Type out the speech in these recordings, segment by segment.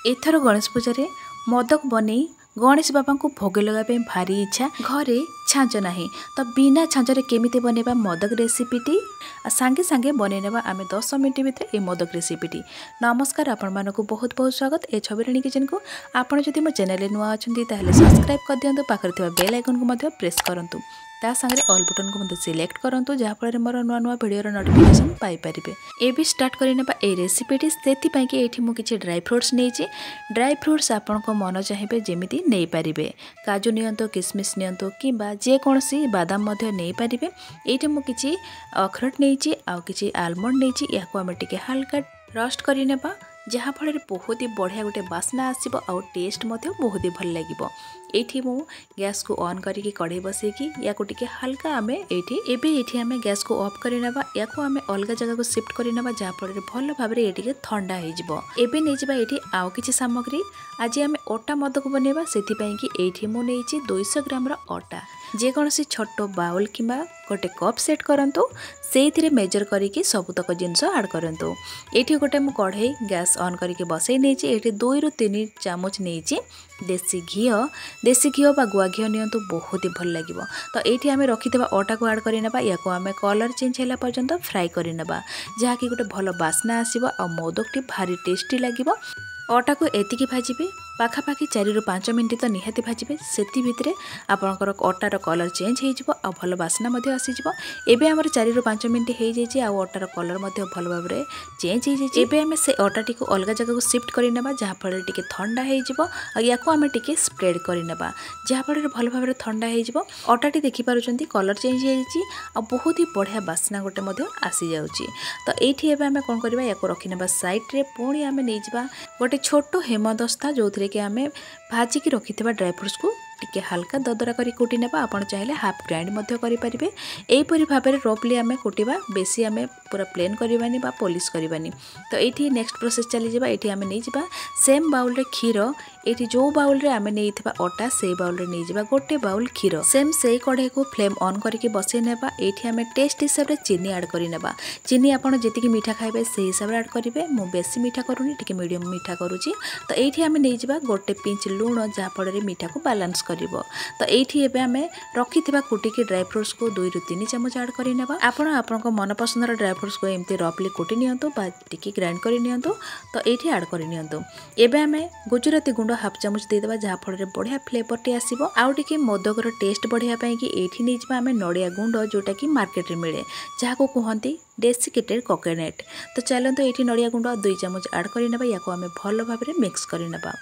एथर गणेश पूजा रे मोदक बनै गणेश बाबा को भोग लगाई भारी इच्छा घरे छाँच ना तो बिना छाँचरे केमिति बनैबा मोदक रेसिपीटी सांगे सांगे बनैनबा आमे 10 मिनट भितर ए मोदक रेसिपीटी। नमस्कार आपण मानकु बहुत बहुत स्वागत ए छबिराणी किचन को। आपण जदि मो चैनल नुआ अछंती ताहले सब्सक्राइब कर दियंतु पाखरे थिबा बेल आइकन को मध्य प्रेस करंतु ता संगे ऑल बटन को मध्य सिलेक्ट करंतु जहा फल मोर नुआ नुआ वीडियो रो नोटिफिकेशन पाई परिबे। ए भी स्टार्ट करिनेबा ए रेसिपीटी सेति पई कि एठी मु किछि ड्राई फ्रूट्स नेछि। ड्राई फ्रूट्स आपण को मन चाहिए जेमिति नै परिबे काजू नियंतो किसमिस नियंतो किबा जे कोनसी बादाम मध्य नै परिबे। एठी मु किछि अखरोट नेछि आ किछि आलमंड नेछि याको हम टिके हल्का रोस्ट करिनेबा जहाँ फल बहुत ही बढ़िया गोटे बास्ना आसब आउ टेस्ट बहुत ही भल लगे। एठी मु गैस को ऑन करके कढ़ाई बसैकी या टिके हल्का आमे एठी आमे गैस को ऑफ करनेबा या आमे अलग जगह को शिफ्ट करनेबा जहाँ फल भल भाव में ये ठंडा हो एबे नहीं जाबा एठी आउ किछि सामग्री आज आमे अटा मोदक बनेबा सेति पई कि एठी मु नेछि 200 ग्राम रो अटा जे कोनसी छोटो बाउल किंबा गोटे कप सेट करंतु सेथिरे मेजर करके सबुतक जिनस ऐड करंतु। एठी गोटे मु कढ़ाई गैस ऑन करके बसई नेछि एठी 2 रु 3 चामच नेछि देसी घी बा गुआ घी नियंतु बहुत ही भल लगे। तो एठी आमे रखिथबा अटा को ऐड करिनेबा याको आमे कलर चेंज होला पर्यंत फ्राई करिनेबा जहा कि गोटे भल बास्ना आसीबो आ मोदकटी भारी टेस्टी लागिबो। अटा को एतिकी भाजिबे पाखापाखि 4 रु 5 मिनट तो निहाती भाजिबे सेति भितरे आपनकर अटार कलर चेंज हो जिवो आ भल बास्ना मध्ये आसी जिवो। एबे हमर 4 रु 5 मिनट हो जाइए आ अटार कलर मध्ये भल भाव में चेंज हो जाइए। एबे हमें से अटाटी को अलग जगह को शिफ्ट करनेबा जहाँ फल टिके ठंडा हो जिवो आ याको हमें टिके स्प्रेड करनेबा जहाँ फल भल भाव में ठंडा हो जिवो। अटाटी देखि पारुचंती कलर चेंज हो जाइए आ बहुत ही बढ़िया बास्ना गोटे मध्ये आसी जाउची। तो एठी एबे हमें कोन करबा याको रखिनेबा साइड रे पुणी हमें नै जिबा गोटे छोटो हेमदस्ता जो थे कि आमे भाजिकी रखिथिबा ड्राई फ्रूट्स को टिके हल्का ददरा करी कुटी नेबा आपण चाहिले हाफ ग्राइंड मध्य करि परिबे। एई परि भाबरे रफली आमे कुटिबा बेसी आमे पूरा प्लेन करबानी बा पॉलिश करबानी। तो एठी नेक्स्ट प्रोसेस चली जिबा एठी आमे नै जिबा सेम बाउल रे खीर एठी जो बाउल रे आमे नैथिबा अटा से बाउल रे नै जिबा गोटे बाउल खीर सेम से कढ़ाई को फ्लेम ऑन करके बसै नेबा। एठी आमे टेस्ट हिसाब रे चीनी ऐड करि नेबा चीनी आपण जेतिकी मीठा खाइबे से हिसाब रे ऐड करिवे मु बेसी मीठा करूनी टिके मीडियम मीठा करूची। तो एठी आमे नै जिबा गोटे पिंच लूण जहाँ फल रे मीठा को बैलेंस करिवो। तो एठी एबे आमे रखिथिबा कुटिकी ड्राई फ्रूट्स को 2 रु 3 चमच ऐड करि नेबा। आपण आपनको मन पसंदर ड्राई फ्रूट्स को एमती रफली कुटी नियंतु बा टिकी ग्राइंड करि नियंतु। तो एठी ऐड करि नियंतु। एबे आमे गुजराती गुंड हाफ चमच दे देबा जहाँ फल रे बढ़िया फ्लेवर टी आसीबो आउ टिके मोदक रो टेस्ट बढ़िया पई कि एठी नै जिबा आमे नडिया गुंड जोटा कि मार्केट रे मिले जहाँ को कहंती डेसिकेटेड कोकोनट। तो चलंतु एठी नडिया गुंड 2 चमच ऐड करि नेबा याको आमे भल भाव में मिक्स करि नेबा।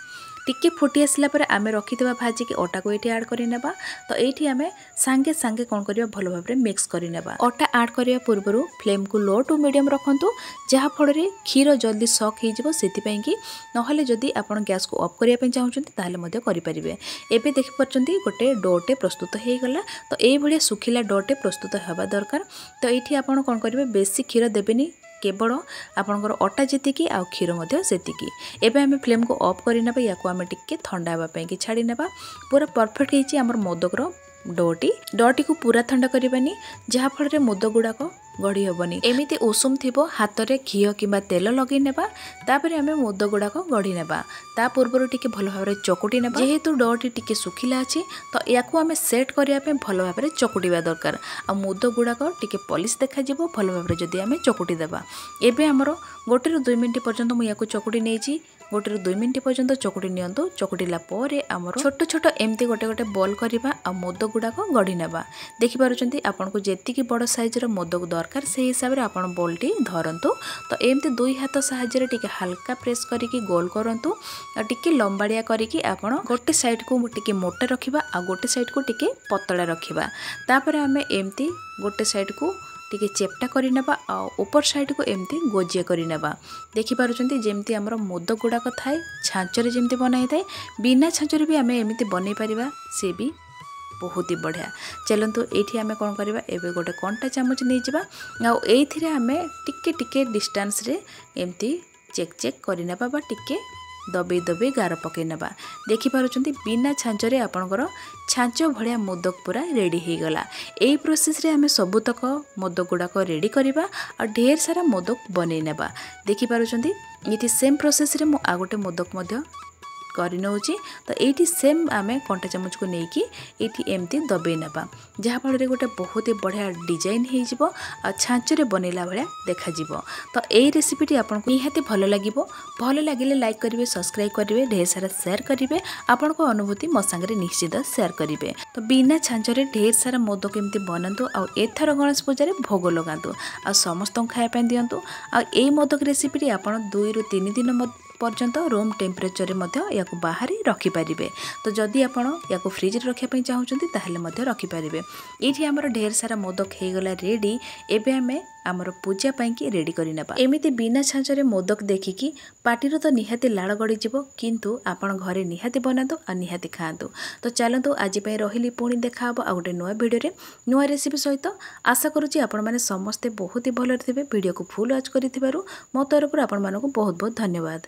टिके फुटी आसला पर आमे रखिथबा भाजी के अटा को एठी ऐड करि नेबा। तो एठी आमे सांगे सांगे कोन करिया भल भाव में मिक्स करि नेबा। अटा ऐड करिया पूर्वरु फ्लेम को लो टू मीडियम रखंतु जहाँ फल रे खीर जल्दी सक हो जिवो सेति पई कि नहले जदी आपण गैस को ऑफ करिया पई चाहउछंती ताहले मध्ये करि परिबे। एबे देखि परचंती गोटे डोटे प्रस्तुत हे गला। तो एई भलिया सुखिला डोटे प्रस्तुत हेबा दरकार। तो एठी आपण कोन करिवे बेसी खीर देबेनी केवल आपणकर अटा जीतिकी आ क्षीर मध्य सेतिकी। एबे आमे फ्लेम को ऑफ करि नेबा याको आमे टिके ठंडा हेबा पई कि छाडी नेबा। पूरा परफेक्ट हेची हमर मोदक रो डोटी को पूरा ठंडा करबानी जहाँ फल रे मोदक गुड़ाक गढ़ी हेबनी एमिति उषुम थिबो हाथ रे घी किंबा तेल लगे नेबा। तापर आमे मोदक गुड़ाक गढ़ी नेबा ता पूर्व टिके भल भाव में चकुटी नेबा। जेहेतु डोटी टिके सुखिला अछि तो याको आमे सेट करिया पे भल भाव में चकुटीबा दरकार आ मोदक गुड़ाक टिके पॉलिश देखा जिवो भल भाव में जदी आमे चकुटी देबा। एबे हमरो 1 रु 2 मिनिट पर्यंत मु याको चकुटी नेछि 1 रु 2 मिनिट पर्यंत चकुटी नियंतु। चकुटीला परे हमरो छोट छोट एमती गोटे गोटे बॉल करिबा आ मोदक गुड़ाक गढ़ी नेबा। देखि पारुचंती आपन को जेतिकी बड़ साइज रो मोदक दरकार से हिसाब रे आपन बॉलटी धरंतु। तो एमती 2 हाथ सहायता रे टिके हल्का प्रेस करिकी गोल करंतु आ टिके लंबाड़िया करिकी आपन गोटे साइड को टिके मोटा रखिबा आ गोटे साइड को टिके पतला रखिबा। तापर आमे एमती गोटे साइड को टिके चेप्टा करि नेबा आ ऊपर साइड को एमती गोजिया करि नेबा। देखि पारुचंती जेमती हमर मोदक गुड़ाक थाए छांचरे जेमती बनाई थाए बिना छांचरे भी आमे एमती बनै परिबा से भी बहुत ही बढ़िया। चलंतु एठी आमे कोन करबा एबे गोटे कंटा चामच नै जिबा आ एथिरे आमे टिके टिके डिस्टेंस रे एमती चेक करि नेबा बा टिके दबे दबे गार पकई नबा देखि पारुछंती बिना छांचरे आपनकर छांच भलिया मोदक पूरा रेडी हो गला। एई प्रोसेस रे हमें सबुतक मोदक गुड़ाक रेडी करबा और ढेर सारा मोदक बनै नेबा देखि पारुछंती ये सेम प्रोसेस रे मु आ गोटे मोदक मध्य करि नउची। तो एठी सेम आमे कंटा चामच को नेकी एठी एमती दबे नबा जहा फल रे गोटे बहुत ही बढ़िया डिजाइन हे जिवो आ छांचरे बनेला भलिया देखा जिवो। तो एई रेसिपीटी आपनको निहाती भलो लागिवो। भलो लागिले लाइक करिवे, सब्सक्राइब करिवे, ढेर सारा शेयर करिवे, आपनको अनुभूति मो संगे निश्चित शेयर करिवे। तो बिना छांचरे ढेर सारा मोदक एमती बनातु आ एथर गणेश पूजा रे भोग लगातु आ समस्त खाया पे दियंतु। आ एई मोदक रेसिपीटी आपण 2 रु 3 दिन पर्यंत रूम टेम्परेचर या बाहर रखिपारे। तो जदि आपण या फ्रिज रखापी चाहूँगी ताहले मध्य रखिपारे। ये आमर ढेर सारा मोदक हो गला रेडी। एबे आमे आमर पूजा पाई रेडी करना। एमती बिना छांचरे मोदक देखिकी पार्टी तो निहाती लाड़ गड़ी जीवो, किंतु आपण घरे निहाती बनातु और निहाती खातु। तो चलतु आज रही पुणी देखा आ गोटे नुआ भिडियो नुआ रेसिपी सहित। आशा करुँची आपण मैंने समस्ते बहुत ही भल थे। वीडियो को फुल वॉच करिथिबारु मो तरफ आपण मानकु बहुत बहुत धन्यवाद।